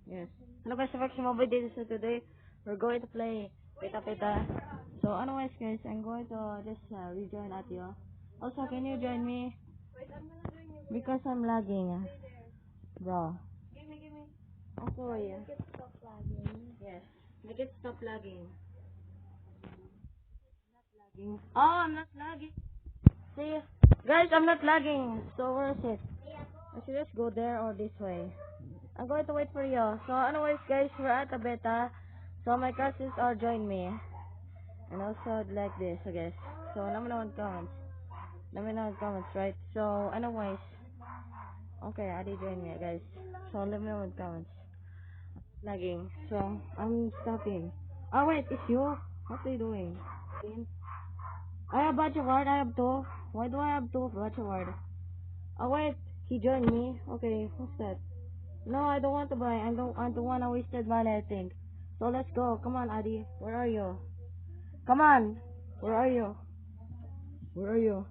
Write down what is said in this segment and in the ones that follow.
Yes. Hello guys, Maximo video. So today we're going to play Pita Pita. So anyways guys, I'm going to just rejoin at you. Also, can you join me? Wait, I'm gonna join you. Because I'm lagging. Stay there. Bro. Give me. Okay. Make it stop lagging. Yes. Make it stop lagging. Lagging. Oh, I'm not lagging. See? Guys, I'm not lagging. So where is it? I should just go there or this way. I'm going to wait for you. So anyways guys, we're at the beta. So my cousins are join me. And also like this, I guess. So let me know in comments. Let me know in comments, right? So anyways. Okay, I did join me guys. So let me know in comments. Lagging. So I'm stopping. Oh wait, it's you? What are you doing? I have batch award, I have two. Why do I have two batch award? Oh wait, he joined me. Okay, what's that? No, I don't want to buy. I don't want to wasted money, I think. So let's go. Come on, Adi. Where are you? Come on. Where are you? Where are you?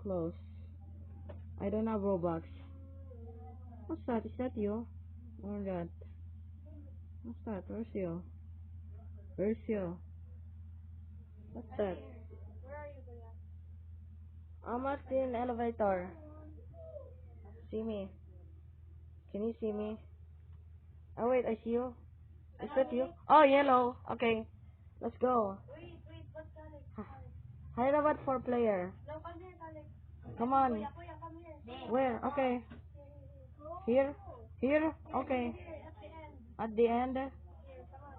Close. I don't have Robux. What's that? Is that you? Or that? What's that? Where's you? Where's you? What's that? Where are you, Kuya? I'm at the elevator. See me? Can you see me? Oh wait, I see you. Is that you? Oh, yellow. Okay. Let's go. Wait, what's that? How about 4-player? No, come here, Alex. Come on. Kuya, come here. Where? Okay. Here? Here? Okay. At the end?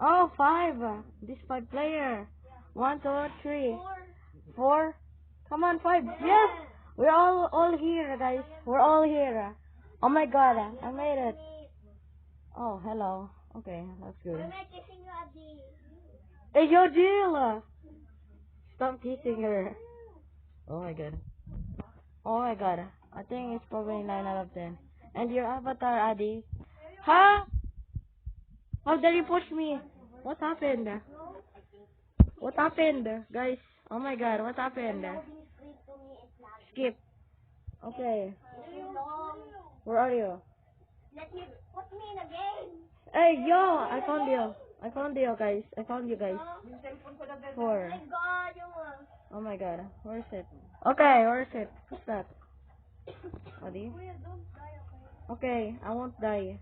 Oh, 5. This 5-player. 1, 2, 3, 4. Come on, 5. Yes! We're all here, guys. We're all here. Oh my god, I made it. Oh, hello. Okay, that's good. Hey, yo, Jill! Stop kissing her. Oh my god. Oh my god. I think it's probably 9 out of 10. And your avatar, Adi? Huh? How dare you push me? What happened? What happened, guys? Oh my god, what happened? Skip. Okay. Where are you? Let me put me in a game. Hey, yo! I found you. I found you, guys. I found you, guys. 4. God, yung Oh my god. Where is it? Okay, where is it? What's that? Adi? Kuya, don't die, okay? Okay, I won't die.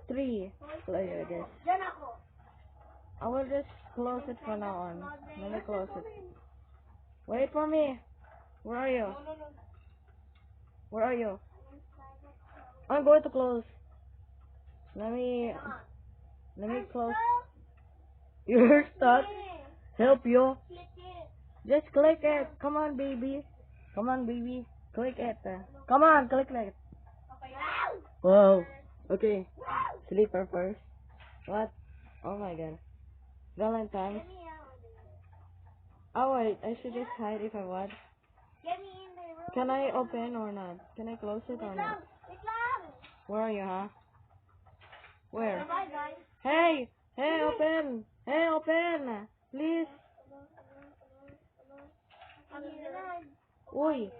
3 player, I guess. Diyan ako. I will just close it from now on. Let me close it. Wait for me. Where are you? No. Where are you? I'm going to close. Let me close. You're stuck. Help you. Click it. Just click it. Come on, baby. Come on, baby. Click it. Come on, click it. Okay. Whoa. Okay. Sleeper first. What? Oh my god. Valentine's. Oh wait, I should just hide if I want. Get me in the room. Can I open or not? Can I close it or not? Wait lang. Where are you, huh? Where? Bye, guys. Hey! Hey, open! Hey, open! Please! I'm gonna Uy!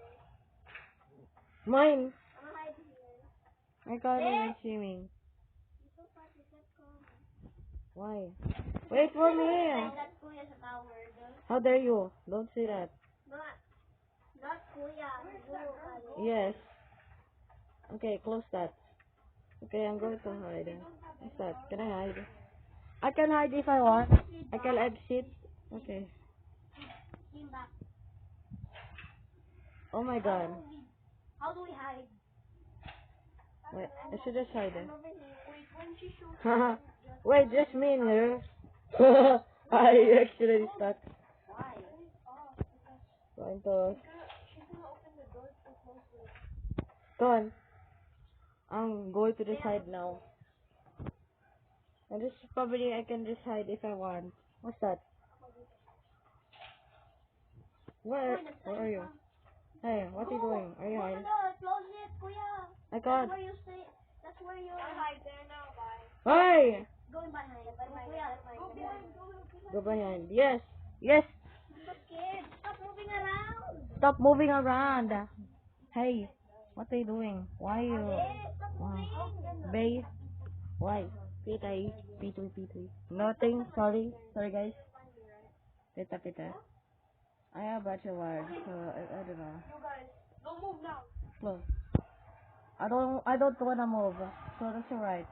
Mine! hide here. I can't even swimming. Why? Wait for me! That's Kuya sa tower. How dare you? Don't say that. Not Kuya. Yes. Okay, close that. Okay, I'm going to hide. What's that? Can I hide? I can hide if I want. I can exit. Okay. Team back. Oh my god. How do we hide? Wait, I should just hide it. Wait, when she shoots. Wait, just me in here. I actually stuck. Why? Going to... She's gonna open the door to close it. Go on. I'm going to the side now. And this probably I can just hide if I want. What's that? Where are you? Hey, what are you doing? Are you hiding? Close it, Kuya. I can't. That's where you stay. That's where you hide there now, bye. Hey! Going behind. Kuya, go behind. Go behind. Yes. Yes. I'm so scared. Stop moving around. Stop moving around. Hey, what are you doing? Why you? Stop Why? Bay. Why? Pitay. P3. Nothing. Sorry. Sorry, guys. Pita. I have bachelor, so I don't know. You guys, don't move now. Slow. I don't wanna move. So that's alright.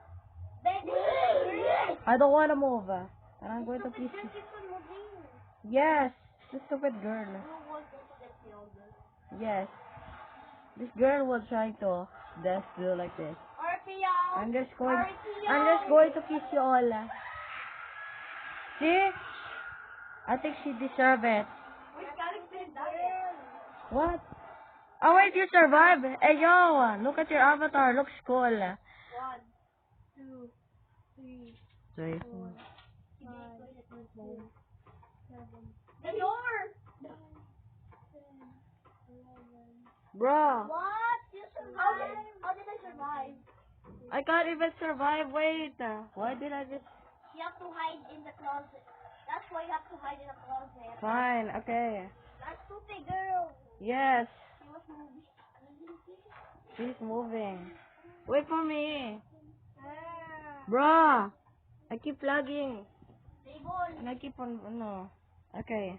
I don't wanna move. And I'm going to kiss you. Yes. The stupid girl. Yes. This girl was trying to just do like this. I'm just going to kiss you all. See? I think she deserve it. What? Oh wait, you survived. Hey yo, look at your avatar. Looks cool. 1, 2, 3, 3. 4, 5, 6, 7. The door! 9, 10, 11. Bro, What? You survived? How did I survive? I can't even survive. Wait. Why did I just... You have to hide in the closet. That's why you have to hide in the closet. Fine, okay. That stupid girl. Yes, She was moving. she's moving. Wait for me. Ah. Bro, I keep lagging. Table. And I keep on... No. Okay.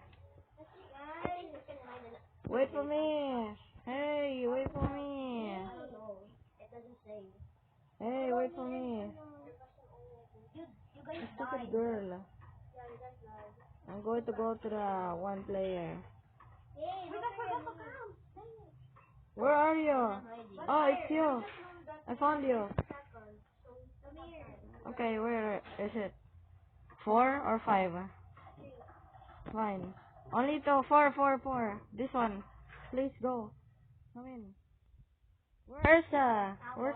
Guys, you can hide in the... Wait for me. Hey, wait for me. I don't know. It doesn't say. Hey, wait for me. You guys Stupid died. girl. Yeah, you guys died. I'm going to go to the one player. Hey, we forgot to come. Where are you? Oh, it's you. I found you. Come here. Okay, where is it? 4 or 5? Fine. Only 2. 4. This one. Please go. Come in. Where's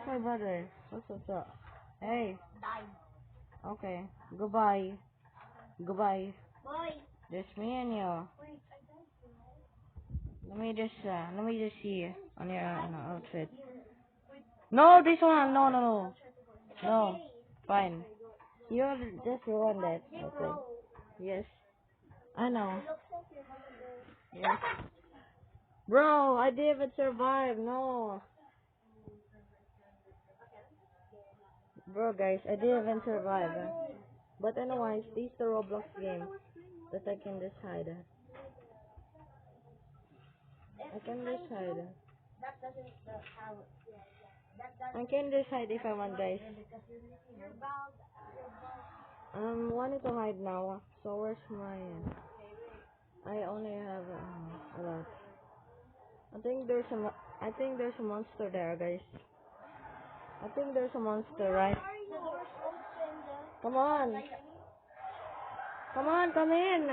my brother? What's up? Hey. Died. Okay. Goodbye. Boy. Just me and you. Wait, Let me just see on your outfit. No, this one. No. No. Fine. You just ruined it. Okay. Yes. I know. Yes. Bro, I didn't even survive. No. Bro, guys, I didn't even survive. But anyways, this is the Roblox game that I can just hide. I can just hide. that doesn't count. That doesn't. I can just hide if I want, guys. You're bound. I'm wanting to hide now. So where's my... I only have a lot. I think there's a monster there, guys. I think there's a monster, right? The door's open. Come on. Come on, come in.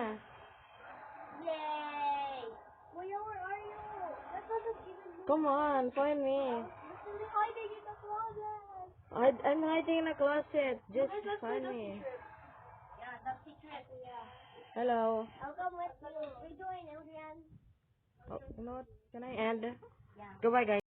Yay! Kuya, where are you? That doesn't even look. Come on, find me. Listen, hiding in the closet. I'm hiding in a closet. Just Okay, let's find do the me. secret. Yeah, that's secret. Yeah. Hello. I'll come with you. What are you doing, Adrian? Oh, you know what? Can I end? Yeah. Goodbye, guys.